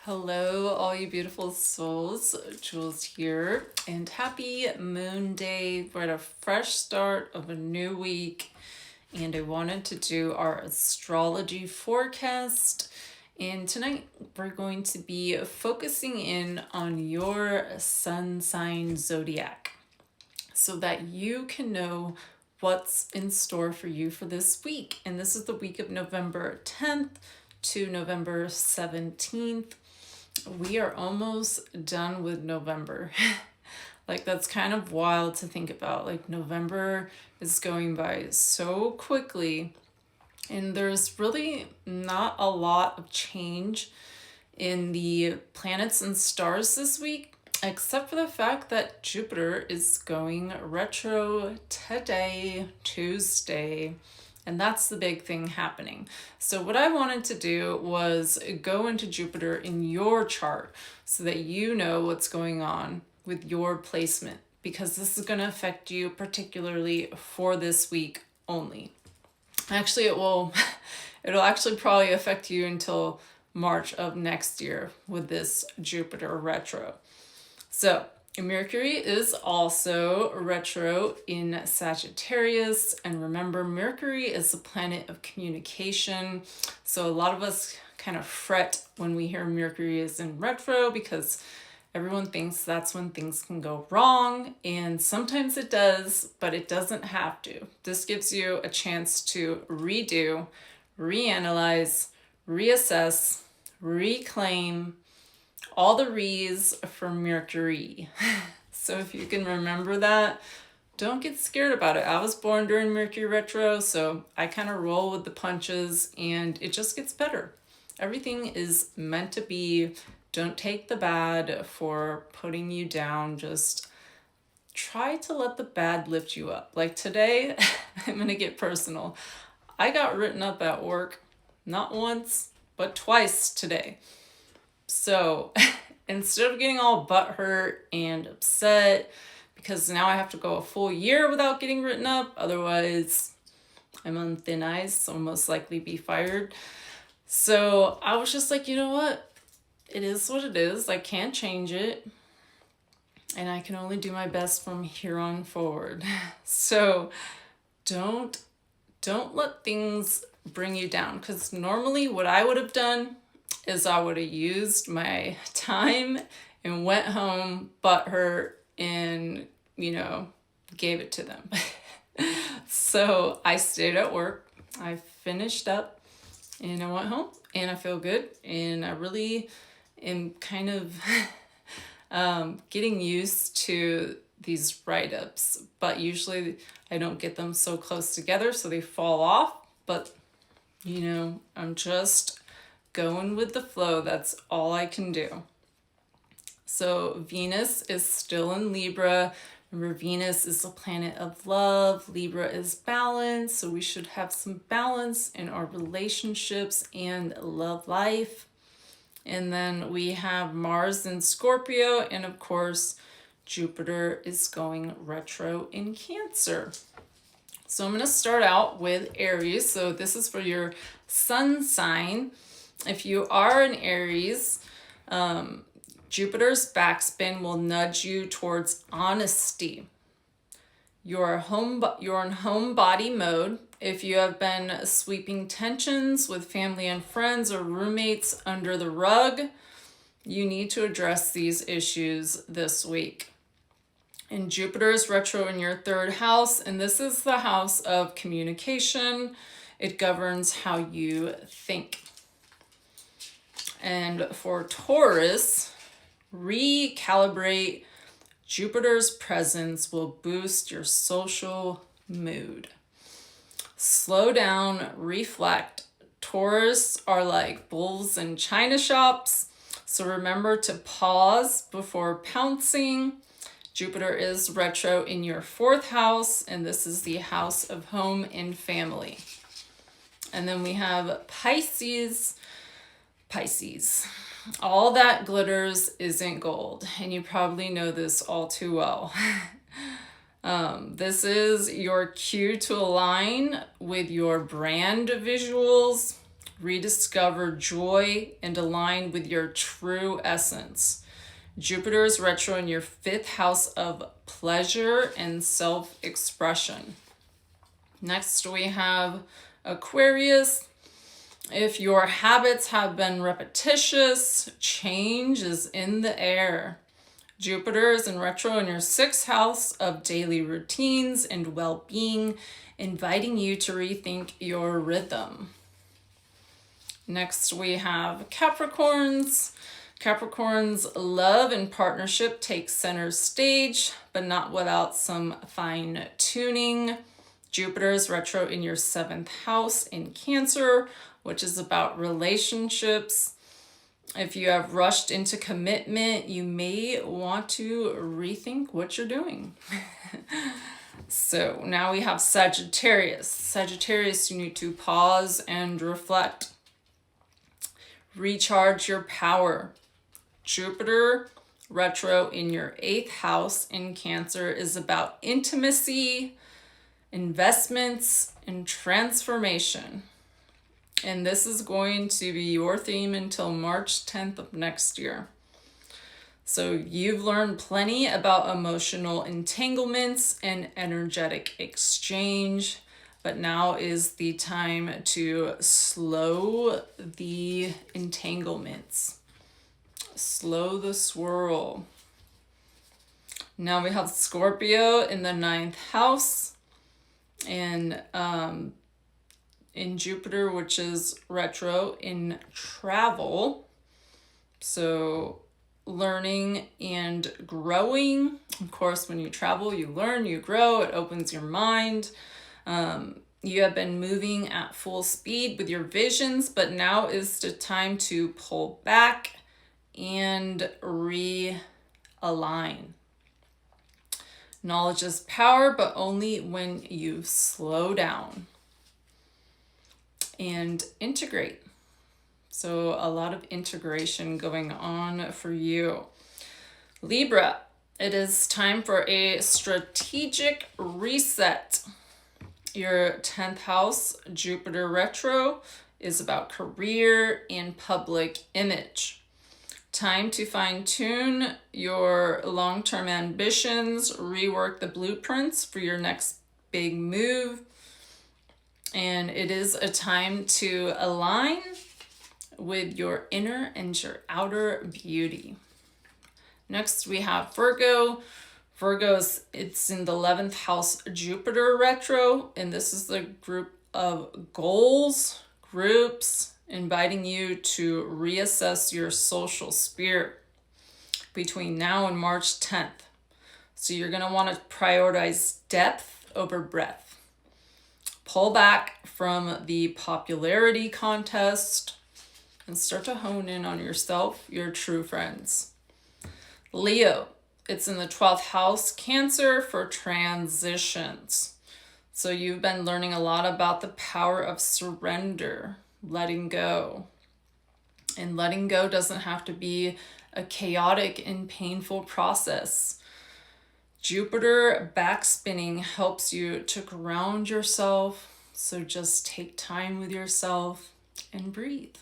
Hello, all you beautiful souls. Jules here, and happy Moon Day. We're at a fresh start of a new week, and I wanted to do our astrology forecast. And tonight we're going to be focusing in on your sun sign zodiac so that you can know what's in store for you for this week. And this is the week of November 10th to November 17th. We are almost done with November. Like, that's kind of wild to think about. Like, November is going by so quickly, and there's really not a lot of change in the planets and stars this week, except for the fact that Jupiter is going retro today, Tuesday. And that's the big thing happening. So what I wanted to do was go into Jupiter in your chart so that you know what's going on with your placement, because this is going to affect you particularly for this week only. Actually, it'll actually probably affect you until March of next year with this Jupiter retro. So Mercury is also retro in Sagittarius, and remember, Mercury is the planet of communication. So a lot of us kind of fret when we hear Mercury is in retro because everyone thinks that's when things can go wrong, and sometimes it does, but it doesn't have to. This gives you a chance to redo, reanalyze, reassess, reclaim, all the re's for Mercury. So if you can remember that, don't get scared about it. I was born during Mercury retro, so I kind of roll with the punches, and it just gets better. Everything is meant to be. Don't take the bad for putting you down. Just try to let the bad lift you up. Like today, I'm going to get personal. I got written up at work, not once, but twice today. So instead of getting all butthurt and upset because now I have to go a full year without getting written up, otherwise I'm on thin ice, so I'll most likely be fired. So I was just like, you know what? It is what it is. I can't change it. And I can only do my best from here on forward. So don't let things bring you down, because normally what I would have done is I would have used my time and went home butthurt and, gave it to them. So I stayed at work, I finished up, and I went home, and I feel good, and I really am kind of getting used to these write-ups, but usually I don't get them so close together, so they fall off, but, I'm just going with the flow. That's all I can do. So Venus is still in Libra. Remember, Venus is the planet of love. Libra is balance. So we should have some balance in our relationships and love life. And then we have Mars in Scorpio. And of course, Jupiter is going retro in Cancer. So I'm going to start out with Aries. So this is for your sun sign. If you are an Aries, Jupiter's backspin will nudge you towards honesty. You're in homebody mode. If you have been sweeping tensions with family and friends or roommates under the rug, you need to address these issues this week. And Jupiter is retro in your third house, and this is the house of communication. It governs how you think. And for Taurus, recalibrate. Jupiter's presence will boost your social mood. Slow down, reflect. Taurus are like bulls in china shops, so remember to pause before pouncing. Jupiter is retro in your fourth house, and this is the house of home and family. And then we have Pisces. All that glitters isn't gold, and you probably know this all too well. This is your cue to align with your brand visuals, rediscover joy and align with your true essence. Jupiter is retro in your 5th house of pleasure and self-expression. Next, we have Aquarius. If your habits have been repetitious, change is in the air. Jupiter is in retro in your 6th house of daily routines and well-being, inviting you to rethink your rhythm. Next, we have Capricorns. Capricorns' love and partnership take center stage, but not without some fine-tuning. Jupiter is retro in your 7th house in Cancer, which is about relationships. If you have rushed into commitment, you may want to rethink what you're doing. So now we have Sagittarius. Sagittarius, you need to pause and reflect. Recharge your power. Jupiter retro in your 8th house in Cancer is about intimacy, investments, and transformation. And this is going to be your theme until March 10th of next year. So you've learned plenty about emotional entanglements and energetic exchange, but now is the time to slow the entanglements. Slow the swirl. Now we have Scorpio in the 9th house and in Jupiter, which is retro in travel. So learning and growing. Of course, when you travel, you learn, you grow, it opens your mind. You have been moving at full speed with your visions, but now is the time to pull back and realign. Knowledge is power, but only when you slow down and integrate. So a lot of integration going on for you. Libra, it is time for a strategic reset. Your 10th house, Jupiter retro, is about career and public image. Time to fine-tune your long-term ambitions, rework the blueprints for your next big move. And it is a time to align with your inner and your outer beauty. Next, we have Virgo. Virgo's, it's in the 11th house, Jupiter retro, and this is the group of goals, groups, inviting you to reassess your social spirit between now and March 10th. So you're going to want to prioritize depth over breadth. Pull back from the popularity contest and start to hone in on yourself, your true friends. Leo, it's in the 12th house, Cancer, for transitions. So you've been learning a lot about the power of surrender, letting go. And letting go doesn't have to be a chaotic and painful process. Jupiter backspinning helps you to ground yourself. So just take time with yourself and breathe.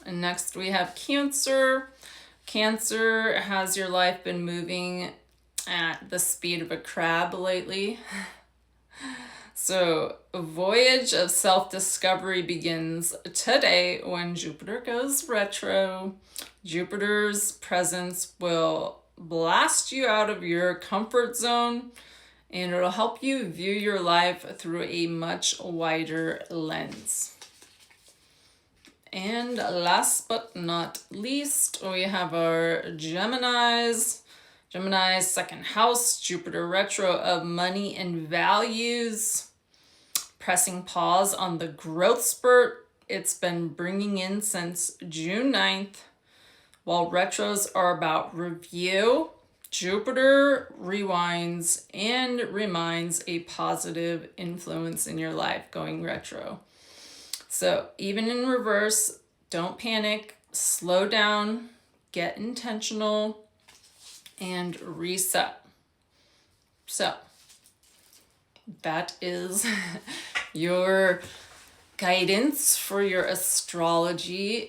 And next we have Cancer. Cancer, has your life been moving at the speed of a crab lately? So a voyage of self-discovery begins today when Jupiter goes retro. Jupiter's presence will blast you out of your comfort zone, and it'll help you view your life through a much wider lens. And last but not least, we have our Geminis. Gemini's 2nd house, Jupiter retro, of money and values. Pressing pause on the growth spurt it's been bringing in since June 9th. While retros are about review, Jupiter rewinds and reminds a positive influence in your life going retro. So even in reverse, don't panic, slow down, get intentional, and reset. So that is your guidance for your astrology.